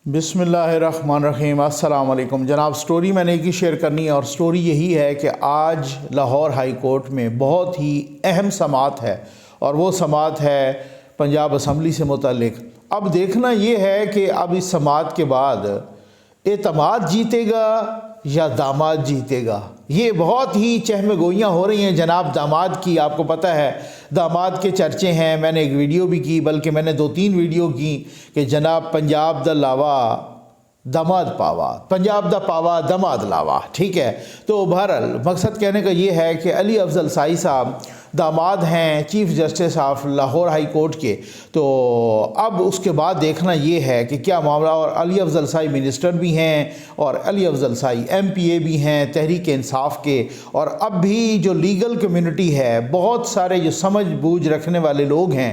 بسم اللہ الرحمن الرحیم۔ السلام علیکم جناب۔ سٹوری میں نے ایک ہی شیئر کرنی ہے اور سٹوری یہی ہے کہ آج لاہور ہائی کورٹ میں بہت ہی اہم سماعت ہے اور وہ سماعت ہے پنجاب اسمبلی سے متعلق۔ اب دیکھنا یہ ہے کہ اب اس سماعت کے بعد اعتماد جیتے گا یا داماد جیتے گا۔ یہ بہت ہی چہم گوئیاں ہو رہی ہیں جناب داماد کی۔ آپ کو پتہ ہے داماد کے چرچے ہیں، میں نے ایک ویڈیو بھی کی، بلکہ میں نے 2-3 ویڈیو کی کہ جناب پنجاب دا لاوا داماد پاوا، پنجاب دا پاوا داماد لاوا، ٹھیک ہے۔ تو بہرحال مقصد کہنے کا یہ ہے کہ علی افضل سائی صاحب داماد ہیں chief justice of Lahore high court کے۔ تو اب اس کے بعد دیکھنا یہ ہے کہ کیا معاملہ، اور علی افضل سائی منسٹر بھی ہیں اور علی افضل سائی MP بھی ہیں تحریک انصاف کے، اور اب بھی جو لیگل کمیونٹی ہے، بہت سارے جو سمجھ بوجھ رکھنے والے لوگ ہیں،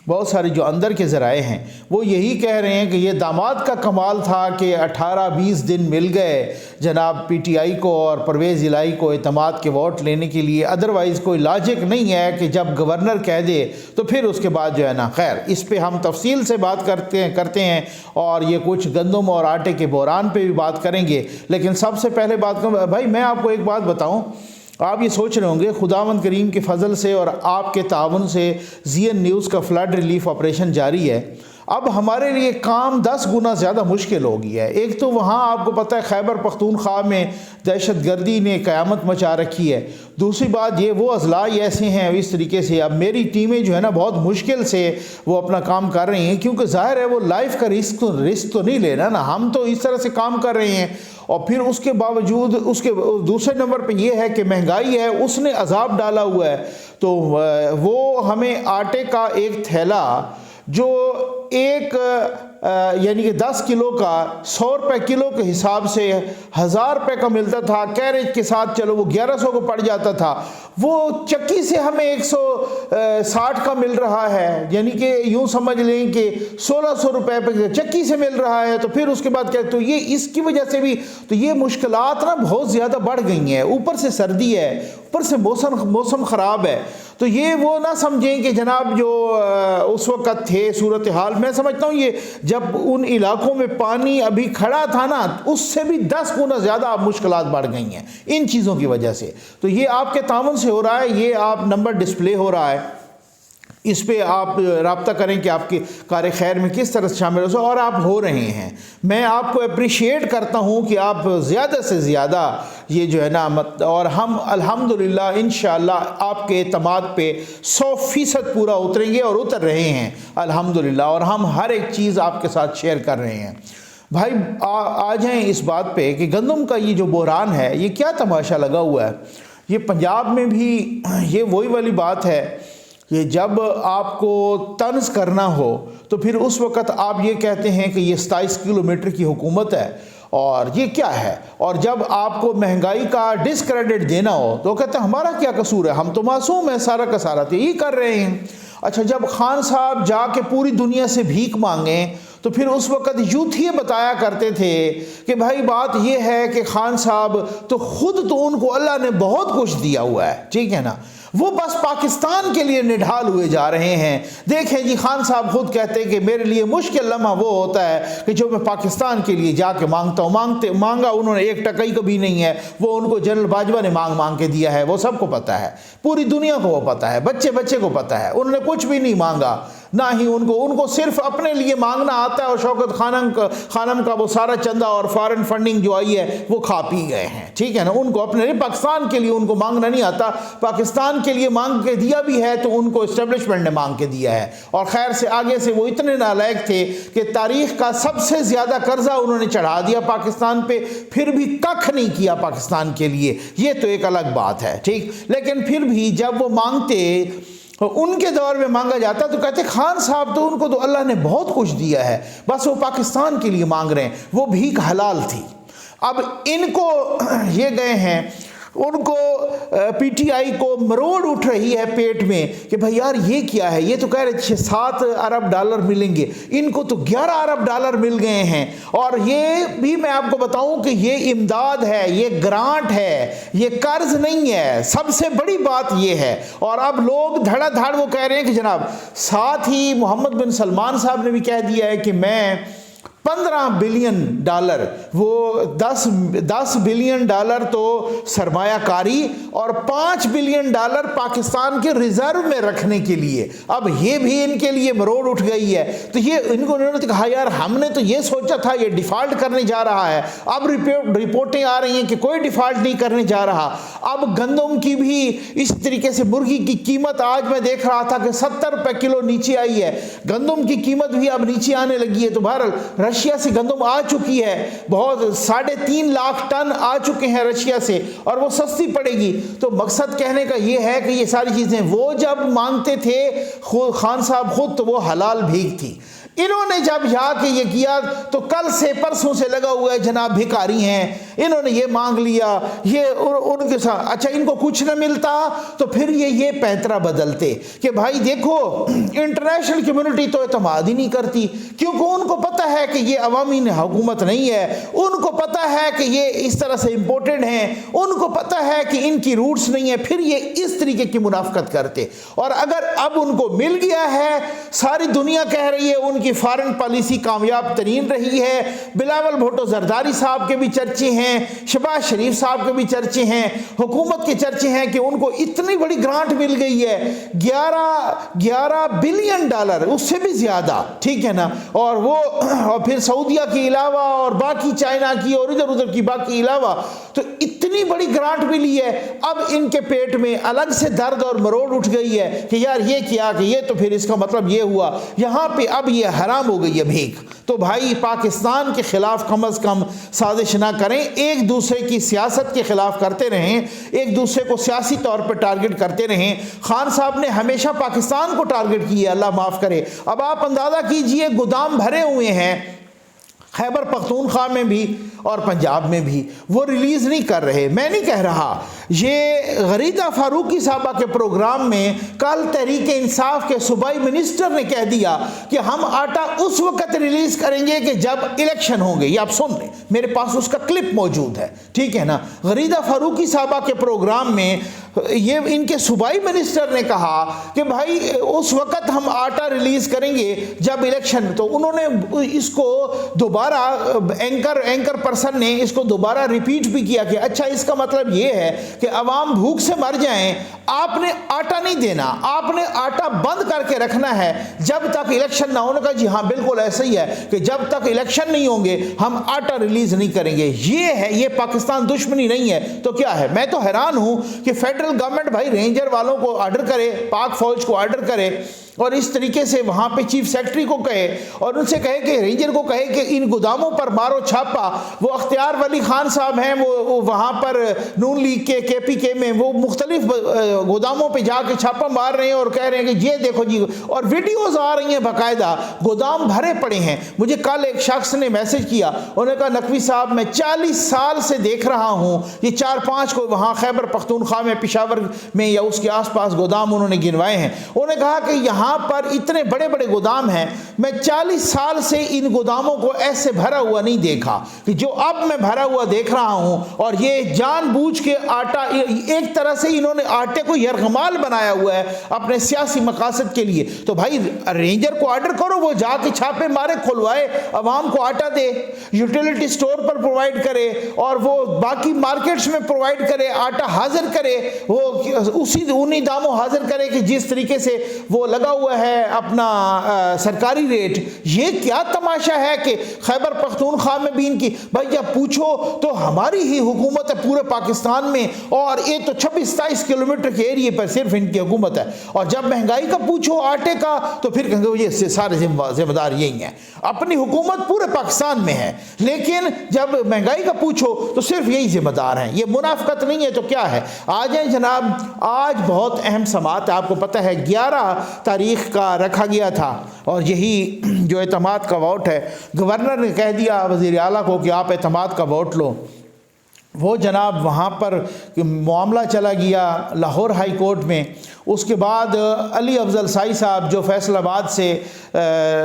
بہت سارے جو اندر کے ذرائع ہیں، وہ یہی کہہ رہے ہیں کہ یہ داماد کا کمال تھا کہ 18-20 دن مل گئے جناب PTI کو اور پرویز الہی کو اعتماد کے ووٹ لینے کے لیے۔ ادروائز کوئی لاجک نہیں ہے کہ جب گورنر کہہ دے تو پھر اس کے بعد جو ہے نا، خیر اس پہ ہم تفصیل سے بات کرتے ہیں اور یہ کچھ گندم اور آٹے کے بحران پہ بھی بات کریں گے۔ لیکن سب سے پہلے بات کروں بھائی، میں آپ کو ایک بات بتاؤں، آپ یہ سوچ رہے ہوں گے خداوند کریم کے فضل سے اور آپ کے تعاون سے ZN نیوز کا فلڈ ریلیف آپریشن جاری ہے۔ اب ہمارے لیے کام 10 گنا زیادہ مشکل ہو گیا ہے۔ ایک تو وہاں آپ کو پتہ ہے خیبر پختونخوا میں دہشت گردی نے قیامت مچا رکھی ہے، دوسری بات یہ وہ اضلاع ایسے ہیں اس طریقے سے۔ اب میری ٹیمیں جو ہے نا بہت مشکل سے وہ اپنا کام کر رہی ہیں، کیونکہ ظاہر ہے وہ لائف کا رسک تو نہیں لینا نا، ہم تو اس طرح سے کام کر رہے ہیں۔ اور پھر اس کے باوجود اس کے دوسرے نمبر پہ یہ ہے کہ مہنگائی ہے، اس نے عذاب ڈالا ہوا ہے۔ تو وہ ہمیں آٹے کا ایک تھیلا جو ایک یعنی کہ 10 کلو کا 100 روپے کلو کے حساب سے 1000 روپے کا ملتا تھا، کیریج کے ساتھ چلو وہ 1100 کو پڑ جاتا تھا، وہ چکی سے ہمیں 160 کا مل رہا ہے، یعنی کہ یوں سمجھ لیں کہ 1600 روپے پہ چکی سے مل رہا ہے۔ تو پھر اس کے بعد کیا، تو یہ اس کی وجہ سے بھی تو یہ مشکلات نا بہت زیادہ بڑھ گئی ہیں، اوپر سے سردی ہے، اوپر سے موسم خراب ہے۔ تو یہ وہ نہ سمجھیں کہ جناب جو اس وقت تھے صورتحال، میں سمجھتا ہوں یہ جب ان علاقوں میں پانی ابھی کھڑا تھا نا، اس سے بھی 10 گنا زیادہ اب مشکلات بڑھ گئی ہیں ان چیزوں کی وجہ سے۔ تو یہ آپ کے تعاون سے ہو رہا ہے، یہ آپ نمبر ڈسپلے ہو رہا ہے، اس پہ آپ رابطہ کریں کہ آپ کی کار خیر میں کس طرح سے شامل ہو، اور آپ ہو رہے ہیں۔ میں آپ کو اپریشیٹ کرتا ہوں کہ آپ زیادہ سے زیادہ یہ جو ہے نا، اور ہم الحمدللہ انشاءاللہ آپ کے اعتماد پہ 100% پورا اتریں گے اور اتر رہے ہیں الحمدللہ، اور ہم ہر ایک چیز آپ کے ساتھ شیئر کر رہے ہیں۔ بھائی آ جائیں اس بات پہ کہ گندم کا یہ جو بحران ہے، یہ کیا تماشا لگا ہوا ہے۔ یہ پنجاب میں بھی یہ وہی والی بات ہے کہ جب آپ کو طنز کرنا ہو تو پھر اس وقت آپ یہ کہتے ہیں کہ یہ 27 کلومیٹر کی حکومت ہے اور یہ کیا ہے، اور جب آپ کو مہنگائی کا ڈسکریڈٹ دینا ہو تو کہتے ہیں ہمارا کیا قصور ہے، ہم تو معصوم ہیں، سارا کا سارا تو یہی کر رہے ہیں۔ اچھا، جب خان صاحب جا کے پوری دنیا سے بھیک مانگیں تو پھر اس وقت یوتھ یہ بتایا کرتے تھے کہ بھائی بات یہ ہے کہ خان صاحب تو خود تو ان کو اللہ نے بہت کچھ دیا ہوا ہے، ٹھیک ہے نا، وہ بس پاکستان کے لیے نڈھال ہوئے جا رہے ہیں۔ دیکھیں جی، خان صاحب خود کہتے ہیں کہ میرے لیے مشکل لمحہ وہ ہوتا ہے کہ جو میں پاکستان کے لیے جا کے مانگتا ہوں، مانگا انہوں نے 1 ٹکا کبھی نہیں ہے، وہ ان کو جنرل باجوہ نے مانگ کے دیا ہے، وہ سب کو پتہ ہے، پوری دنیا کو وہ پتہ ہے، بچے کو پتہ ہے، انہوں نے کچھ بھی نہیں مانگا، نہ ہی ان کو صرف اپنے لیے مانگنا آتا ہے، اور شوکت خانم کا وہ سارا چندہ اور فارن فنڈنگ جو آئی ہے وہ کھا پی گئے ہیں، ٹھیک ہے نا۔ ان کو اپنے پاکستان کے لیے ان کو مانگنا نہیں آتا، پاکستان کے لیے مانگ کے دیا بھی ہے تو ان کو اسٹیبلشمنٹ نے مانگ کے دیا ہے۔ اور خیر سے آگے سے وہ اتنے نالائق تھے کہ تاریخ کا سب سے زیادہ قرضہ انہوں نے چڑھا دیا پاکستان پہ، پھر بھی ککھ نہیں کیا پاکستان کے لیے، یہ تو ایک الگ بات ہے، ٹھیک۔ لیکن پھر بھی جب وہ مانگتے، ان کے دور میں مانگا جاتا تو کہتے خان صاحب تو ان کو تو اللہ نے بہت کچھ دیا ہے، بس وہ پاکستان کے لیے مانگ رہے ہیں، وہ بھیک حلال تھی۔ اب ان کو یہ گئے ہیں، ان کو PTI کو مروڑ اٹھ رہی ہے پیٹ میں کہ بھائی یار یہ کیا ہے، یہ تو کہہ رہے 7 ارب ڈالر ملیں گے، ان کو تو 11 ارب ڈالر مل گئے ہیں۔ اور یہ بھی میں آپ کو بتاؤں کہ یہ امداد ہے، یہ گرانٹ ہے، یہ قرض نہیں ہے، سب سے بڑی بات یہ ہے۔ اور اب لوگ دھڑا دھڑ وہ کہہ رہے ہیں کہ جناب، ساتھ ہی محمد بن سلمان صاحب نے بھی کہہ دیا ہے کہ میں 15 بلین ڈالر، وہ 10 بلین ڈالر تو سرمایہ کاری اور 5 بلین ڈالر پاکستان کے ریزرو میں رکھنے کے لیے، اب یہ بھی ان کے لیے مروڑ اٹھ گئی ہے۔ تو یہ انہوں نے کہا یار ہم نے تو یہ سوچا تھا یہ ڈیفالٹ کرنے جا رہا ہے، اب رپورٹیں آ رہی ہیں کہ کوئی ڈیفالٹ نہیں کرنے جا رہا۔ اب گندم کی بھی اس طریقے سے، مرغی کی قیمت آج میں دیکھ رہا تھا کہ 70 روپے کلو نیچے آئی ہے، گندم کی قیمت بھی اب نیچے آنے لگی ہے۔ تو بہرحال رشیا سے گندم آ چکی ہے، بہت 3.5 لاکھ ٹن آ چکے ہیں رشیا سے، اور وہ سستی پڑے گی۔ تو مقصد کہنے کا یہ ہے کہ یہ ساری چیزیں وہ جب مانگتے تھے خان صاحب خود، تو وہ حلال بھیک تھی۔ انہوں نے جب جا کے یہ کیا تو کل سے پرسوں سے لگا ہوا ہے جناب بھکاری ہیں، انہوں نے یہ مانگ لیا، یہ ان کے ساتھ اچھا ان کو کچھ نہ ملتا تو پھر یہ پینترا بدلتے کہ بھائی دیکھو انٹرنیشنل کمیونٹی تو اعتماد ہی نہیں کرتی، کیونکہ ان کو پتہ ہے کہ یہ عوامی حکومت نہیں ہے، ان کو پتہ ہے کہ یہ اس طرح سے امپورٹڈ ہیں، ان کو پتہ ہے کہ ان کی روٹس نہیں ہے، پھر یہ اس طریقے کی منافقت کرتے۔ اور اگر اب ان کو مل گیا ہے، ساری دنیا کہہ رہی ہے ان کی فارن پالیسی کامیاب ترین رہی ہے، بلاول بھٹو زرداری صاحب کے بھی چرچے ہیں، شہباز شریف صاحب کے بھی چرچے ہیں، حکومت کے چرچے ہیں کہ ان کو اتنی بڑی گرانٹ مل گئی ہے 11 بلین ڈالر، اس سے بھی زیادہ، ٹھیک ہے نا، اور وہ اور پھر سعودیہ کے علاوہ اور باقی چائنا کی اور ادھر ادھر کی باقی علاوہ، تو اتنی بڑی گرانٹ ملی ہے۔ اب ان کے پیٹ میں الگ سے درد اور مروڑ اٹھ گئی ہے کہ یار یہ کیا، کہ یہ تو پھر اس کا مطلب یہ ہوا یہاں پہ اب یہ حرام ہو گئی ہے بھیک۔ تو بھائی پاکستان کے خلاف کم از کم سازش نہ کریں، ایک دوسرے کی سیاست کے خلاف کرتے رہیں، ایک دوسرے کو سیاسی طور پہ ٹارگٹ کرتے رہیں۔ خان صاحب نے ہمیشہ پاکستان کو ٹارگٹ کیا، اللہ معاف کرے۔ اب آپ اندازہ کیجئے گودام بھرے ہوئے ہیں خیبر پختونخوا میں بھی اور پنجاب میں بھی، وہ ریلیز نہیں کر رہے۔ میں نہیں کہہ رہا، یہ غریدہ فاروقی صاحبہ کے پروگرام میں کل تحریک انصاف کے صوبائی منسٹر نے کہہ دیا کہ ہم آٹا اس وقت ریلیز کریں گے کہ جب الیکشن ہوں گے۔ یہ آپ سن لیں، میرے پاس اس کا کلپ موجود ہے، ٹھیک ہے نا۔ غریدہ فاروقی صاحبہ کے پروگرام میں یہ ان کے صوبائی منسٹر نے کہا کہ بھائی اس وقت ہم آٹا ریلیز کریں گے جب الیکشن، تو انہوں نے اس کو دوبارہ اینکر پرسن نے اس کو دوبارہ ریپیٹ بھی کیا کہ اچھا اس کا مطلب یہ ہے کہ عوام بھوک سے مر جائیں، آپ نے آٹا نہیں دینا، آپ نے آٹا بند کر کے رکھنا ہے جب تک الیکشن نہ ہونے کا۔ جی ہاں بالکل ایسا ہی ہے کہ جب تک الیکشن نہیں ہوں گے ہم آٹا ریلیز نہیں کریں گے۔ یہ ہے، یہ پاکستان دشمنی نہیں ہے تو کیا ہے؟ میں تو حیران ہوں کہ فیڈرل گورنمنٹ بھائی رینجر والوں کو آرڈر کرے، پاک فوج کو آرڈر کرے اور اس طریقے سے وہاں پہ چیف سیکرٹری کو کہے اور ان سے کہے کہ رینجر کو کہے کہ ان گوداموں پر مارو چھاپا۔ وہ اختیار ولی خان صاحب ہیں، وہ وہاں پر نون لیگ کے KPK میں وہ مختلف گوداموں پہ جا کے چھاپا مار رہے ہیں اور کہہ رہے ہیں کہ یہ دیکھو جی، اور ویڈیوز آ رہی ہیں باقاعدہ، گودام بھرے پڑے ہیں۔ مجھے کل ایک شخص نے میسج کیا، انہوں نے کہا نقوی صاحب میں 40 سال سے دیکھ رہا ہوں یہ 4-5 کو وہاں خیبر پختونخوا میں، پشاور میں یا اس کے آس پاس گودام انہوں نے گنوائے ہیں۔ انہوں نے کہا کہ یہاں پر اتنے بڑے بڑے گودام ہیں، میں 40 سال سے ان گوداموں کو ایسے بھرا ہوا نہیں دیکھا کہ جو اب میں بھرا ہوا دیکھ رہا ہوں۔ اور یہ جان بوجھ کے آٹا، ایک طرح سے انہوں نے آٹے کو یرغمال بنایا ہوا ہے اپنے سیاسی مقاصد کے لیے۔ تو بھائی رینجر کو آرڈر کرو، وہ جا کے چھاپے مارے، کھلوائے، عوام کو آٹا دے، یوٹیلیٹی سٹور پر پرووائڈ کرے اور وہ باقی مارکیٹس میں پرووائڈ کرے، آٹا حاضر کرے، وہ انہی داموں حاضر کرے کہ جس طریقے سے وہ لگا ہوا ہے اپنا سرکاری ریٹ۔ یہ کیا تماشا ہے کہ خیبر پختونخوا میں بھی ان کی، بھائی جب پوچھو تو ہماری ہی حکومت ہے پورے پاکستان میں، اور یہ تو 26-27 کلومیٹر کے ایریے پر صرف ان کی حکومت ہے، اور جب مہنگائی کا پوچھو آٹے کا تو پھر کہیں گے یہ سارے ذمہ دار یہی ہیں۔ اپنی حکومت پورے پاکستان میں ہے لیکن جب مہنگائی کا پوچھو تو صرف یہی ذمہ دار ہیں۔ یہ منافقت نہیں ہے تو کیا ہے؟ آ جائیں جناب، آج بہت اہم سماعت ہے، آپ کو پتہ ہے 11 تاریخ کا رکھا گیا تھا، اور یہی جو اعتماد کا ووٹ ہے، گورنر نے کہہ دیا وزیر اعلیٰ کو کہ آپ اعتماد کا ووٹ لو۔ وہ جناب وہاں پر معاملہ چلا گیا لاہور ہائی کورٹ میں، اس کے بعد علی افضل سائی صاحب جو فیصل آباد سے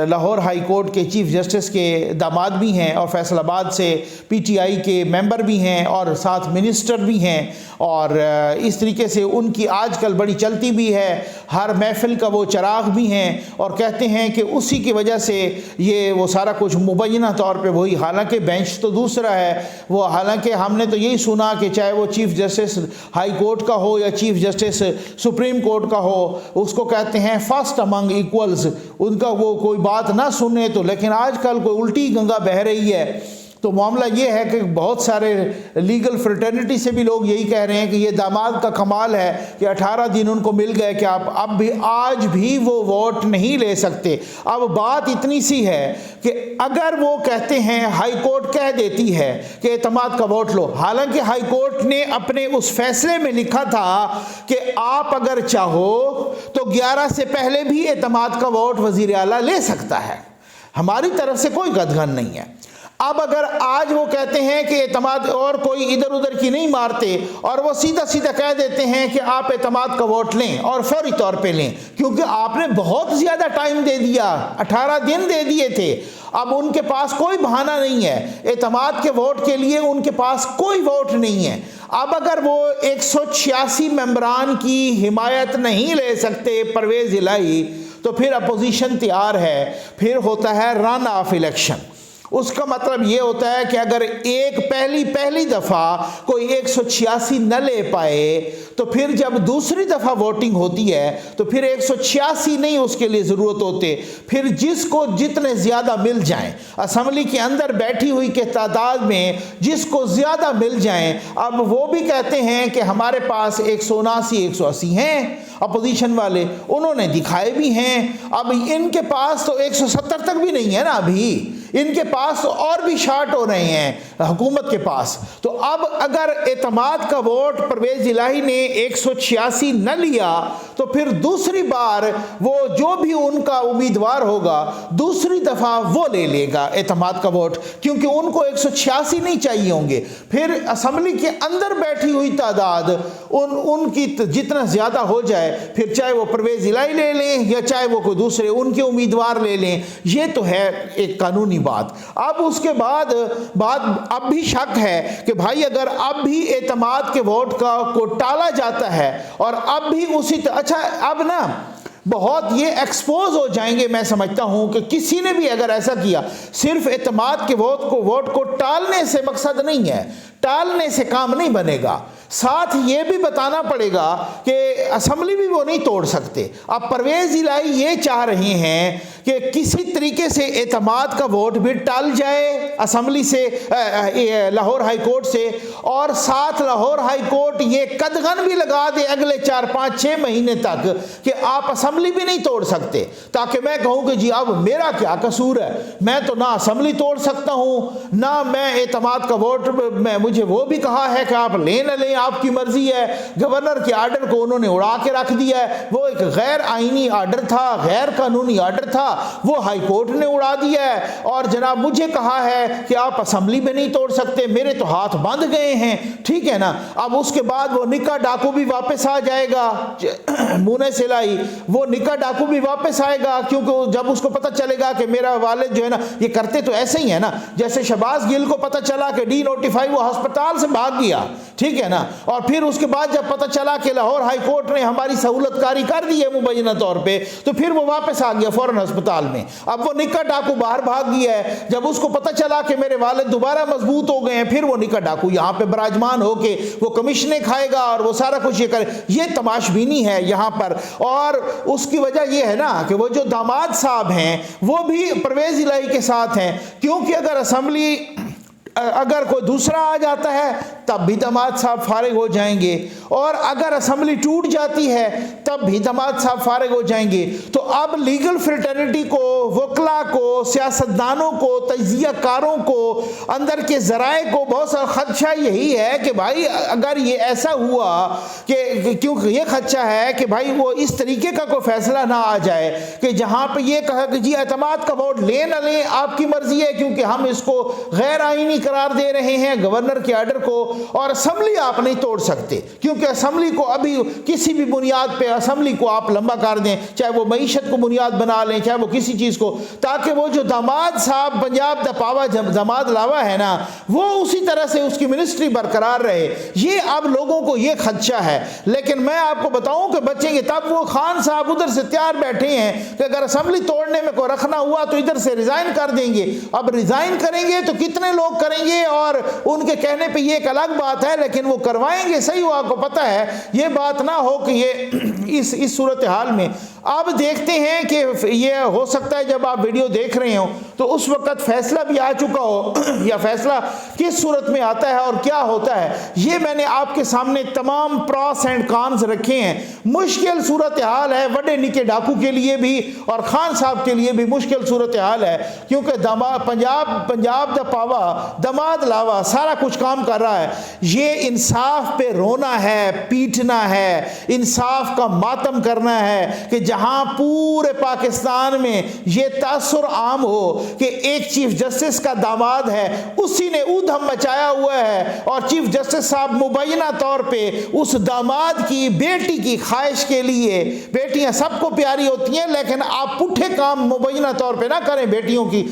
لاہور ہائی کورٹ کے چیف جسٹس کے داماد بھی ہیں اور فیصل آباد سے پی ٹی آئی کے ممبر بھی ہیں اور ساتھ منسٹر بھی ہیں، اور اس طریقے سے ان کی آج کل بڑی چلتی بھی ہے، ہر محفل کا وہ چراغ بھی ہیں، اور کہتے ہیں کہ اسی کی وجہ سے یہ وہ سارا کچھ مبینہ طور پہ وہی، حالانکہ بینچ تو دوسرا ہے وہ، حالانکہ ہم نے تو یہی سنا کہ چاہے وہ چیف جسٹس ہائی کورٹ کا ہو یا چیف جسٹس سپریم کورٹ کا ہو، اس کو کہتے ہیں فرسٹ امنگ ایکولز، ان کا وہ کوئی بات نہ سنے تو، لیکن آج کل کوئی الٹی گنگا بہہ رہی ہے۔ تو معاملہ یہ ہے کہ بہت سارے لیگل فرٹرنیٹی سے بھی لوگ یہی کہہ رہے ہیں کہ یہ داماد کا کمال ہے کہ 18 دن ان کو مل گئے کہ آپ اب بھی آج بھی وہ ووٹ نہیں لے سکتے۔ اب بات اتنی سی ہے کہ اگر وہ کہتے ہیں، ہائی کورٹ کہہ دیتی ہے کہ اعتماد کا ووٹ لو، حالانکہ ہائی کورٹ نے اپنے اس فیصلے میں لکھا تھا کہ آپ اگر چاہو تو 11 سے پہلے بھی اعتماد کا ووٹ وزیر اعلیٰ لے سکتا ہے، ہماری طرف سے کوئی گدگن نہیں ہے۔ اب اگر آج وہ کہتے ہیں کہ اعتماد، اور کوئی ادھر ادھر کی نہیں مارتے، اور وہ سیدھا سیدھا کہہ دیتے ہیں کہ آپ اعتماد کا ووٹ لیں اور فوری طور پہ لیں، کیونکہ آپ نے بہت زیادہ ٹائم دے دیا، 18 دن دے دیے تھے، اب ان کے پاس کوئی بہانہ نہیں ہے، اعتماد کے ووٹ کے لیے ان کے پاس کوئی ووٹ نہیں ہے۔ اب اگر وہ 186 ممبران کی حمایت نہیں لے سکتے پرویز الہی، تو پھر اپوزیشن تیار ہے، پھر ہوتا ہے رن آف الیکشن۔ اس کا مطلب یہ ہوتا ہے کہ اگر ایک پہلی دفعہ کوئی 186 نہ لے پائے تو پھر جب دوسری دفعہ ووٹنگ ہوتی ہے تو پھر 186 نہیں اس کے لیے ضرورت ہوتے، پھر جس کو جتنے زیادہ مل جائیں، اسمبلی کے اندر بیٹھی ہوئی کے تعداد میں جس کو زیادہ مل جائیں، اب وہ بھی کہتے ہیں کہ ہمارے پاس 179 180 ہیں اپوزیشن والے، انہوں نے دکھائے بھی ہیں، اب ان کے پاس تو 170 تک بھی نہیں ہے نا، ابھی ان کے پاس تو اور بھی شارٹ ہو رہے ہیں حکومت کے پاس۔ تو اب اگر اعتماد کا ووٹ پرویز الہی نے 186 نہ لیا تو پھر دوسری بار وہ جو بھی ان کا امیدوار ہوگا دوسری دفعہ وہ لے لے گا اعتماد کا ووٹ، کیونکہ ان کو 186 نہیں چاہیے ہوں گے۔ پھر اسمبلی کے اندر بیٹھی ہوئی تعداد ان کی جتنا زیادہ ہو جائے، پھر چاہے وہ پرویز الہی لے لیں یا چاہے وہ کوئی دوسرے ان کے امیدوار لے لیں، یہ تو ہے ایک قانونی بات۔ اب اس کے بعد اب بھی شک ہے کہ بھائی اگر اب بھی اعتماد کے ووٹ کو ٹالا جاتا ہے اور اب بھی اچھا اب نا بہت یہ ایکسپوز ہو جائیں گے، میں سمجھتا ہوں کہ کسی نے بھی اگر ایسا کیا، صرف اعتماد کے ووٹ کو ٹالنے سے مقصد نہیں ہے، ٹالنے سے کام نہیں بنے گا، ساتھ یہ بھی بتانا پڑے گا کہ اسمبلی بھی وہ نہیں توڑ سکتے۔ اب پرویز الہی یہ چاہ رہے ہیں کہ کسی طریقے سے اعتماد کا ووٹ بھی ٹال جائے اسمبلی سے، لاہور ہائی کورٹ سے، اور ساتھ لاہور ہائی کورٹ یہ قدغن بھی لگا دے اگلے 4 5 6 مہینے تک کہ آپ اسمبلی بھی نہیں توڑ سکتے، تاکہ میں کہوں کہ جی اب میرا کیا قصور ہے، میں تو نہ اسمبلی توڑ سکتا ہوں نہ میں اعتماد کا ووٹ، مجھے وہ بھی کہا ہے کہ آپ لیں نہ لیں آپ کی مرضی ہے۔ گورنر کے آرڈر کو انہوں نے اڑا کے رکھ دیا ہے، وہ ایک غیر آئینی آرڈر تھا، غیر قانونی آرڈر تھا، وہ ہائی کورٹ نے اڑا دیا ہے، اور جناب مجھے کہا ہے کہ آپ اسمبلی میں نہیں توڑ سکتے، میرے تو ہاتھ باندھ گئے ہیں، ٹھیک ہے نا۔ اب اس کے بعد وہ نکاح ڈاکو بھی واپس آ جائے گا، مونے سلائی وہ نکاح ڈاکو بھی واپس آئے گا، کیونکہ جب اس کو پتہ چلے گا کہ میرا والد جو ہے نا، یہ کرتے تو ایسے ہی ہے نا، جیسے شہباز گل کو پتہ چلا کہ ڈی نوٹیفائی، وہ ہسپتال سے بھاگ گیا، ٹھیک ہے نا، اور پھر اس کے بعد جب پتہ چلا کہ لاہور ہائی کورٹ نے ہماری سہولت کاری کر دی ہے مبینہ طور پہ، تو پھر وہ واپس آ گیا فوراً ہسپتال میں۔ اب وہ نکاح ڈاکو باہر بھاگ گیا ہے، جب اس کو پتہ چلا کہ میرے والد دوبارہ مضبوط ہو گئے ہیں، پھر وہ نکاح ڈاکو یہاں پہ براجمان ہو کے وہ کمیشنیں کھائے گا اور وہ سارا کچھ یہ کرے، یہ تماشبینی ہے یہاں پر۔ اور اس کی وجہ یہ ہے نا کہ وہ جو داماد صاحب ہیں وہ بھی پرویز الہی کے ساتھ ہیں، کیونکہ اگر کوئی دوسرا آ جاتا ہے تب بھی داماد صاحب فارغ ہو جائیں گے، اور اگر اسمبلی ٹوٹ جاتی ہے تب بھی داماد صاحب فارغ ہو جائیں گے۔ تو اب لیگل فرٹرنیٹی کو، وکلا کو، سیاستدانوں کو، تجزیہ کاروں کو، اندر کے ذرائع کو بہت سا خدشہ یہی ہے کہ بھائی اگر یہ ایسا ہوا کہ کیونکہ یہ خدشہ ہے کہ بھائی وہ اس طریقے کا کوئی فیصلہ نہ آ جائے کہ جہاں پہ یہ کہا کہ جی اعتماد کا ووٹ لیں نہ لیں آپ کی مرضی ہے، کیونکہ ہم اس کو غیر آئینی قرار دے رہے ہیں گورنر کے آرڈر کو، اور اسمبلی آپ نہیں توڑ سکتے، کیونکہ اسمبلی کو ابھی کسی بھی بنیاد پہ اسمبلی کو آپ لمبا کر دیں، چاہے وہ معیشت کو بنیاد بنا لیں، چاہے وہ کسی چیز کو، تاکہ وہ جو داماد صاحب پنجاب دا پاوا داماد لاوا ہے نا، وہ اسی طرح سے اس کی منسٹری برقرار رہے۔ یہ اب لوگوں کو یہ خدشہ ہے، لیکن میں آپ کو بتاؤں کہ بچیں گے تب۔ وہ خان صاحب ادھر سے تیار بیٹھے ہیں کہ اگر اسمبلی توڑنے میں کوئی رکھنا ہوا تو ادھر سے ریزائن کر دیں گے۔ اب ریزائن کریں گے تو کتنے لوگ کریں گے، اور ان کے کہنے پہ یہ ایک الگ بات ہے، لیکن وہ کروائیں گے صحیح، وہ آپ کو پتہ ہے۔ یہ بات نہ ہو کہ یہ اس صورتحال میں اب دیکھتے ہیں کہ یہ ہو سکتا ہے جب آپ ویڈیو دیکھ رہے ہوں تو اس وقت فیصلہ بھی آ چکا ہو، یا فیصلہ کس صورت میں آتا ہے اور کیا ہوتا ہے۔ یہ میں نے آپ کے سامنے تمام پراس اینڈ کانز رکھے ہیں۔ مشکل صورتحال ہے وڈے نکے ڈاکو کے لیے بھی اور خان صاحب کے لیے بھی مشکل صورتحال ہے، کیونکہ پنجاب دا پاوا داماد لاوا سارا کچھ کام کر رہا ہے۔ یہ انصاف پہ رونا ہے، پیٹنا ہے، انصاف کا ماتم کرنا ہے کہ جہاں پورے پاکستان میں یہ تاثر عام ہو کہ ایک چیف جسٹس کا داماد ہے، اسی نے اودھم مچایا ہوا ہے، اور چیف جسٹس صاحب مبینہ طور پہ اس داماد کی بیٹی کی خواہش کے لیے، بیٹیاں سب کو پیاری ہوتی ہیں لیکن آپ پٹھے کام مبینہ طور پہ نہ کریں بیٹیوں کی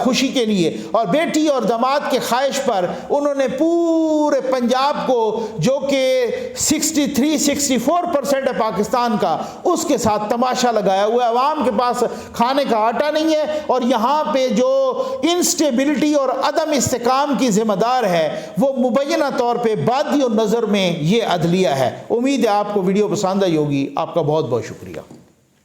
خوشی کے لیے، اور بیٹی اور داماد کے خواہش پر انہوں نے پورے پنجاب کو، جو کہ 63-64% ہے پاکستان کا، اس کے ساتھ تماشا لگایا ہوا ہے۔ عوام کے پاس کھانے کا آٹا نہیں ہے، اور یہاں پہ جو انسٹیبلٹی اور عدم استحکام کی ذمہ دار ہے وہ مبینہ طور پہ بادی و نظر میں یہ عدلیہ ہے۔ امید ہے آپ کو ویڈیو پسند آئی ہوگی۔ آپ کا بہت بہت شکریہ۔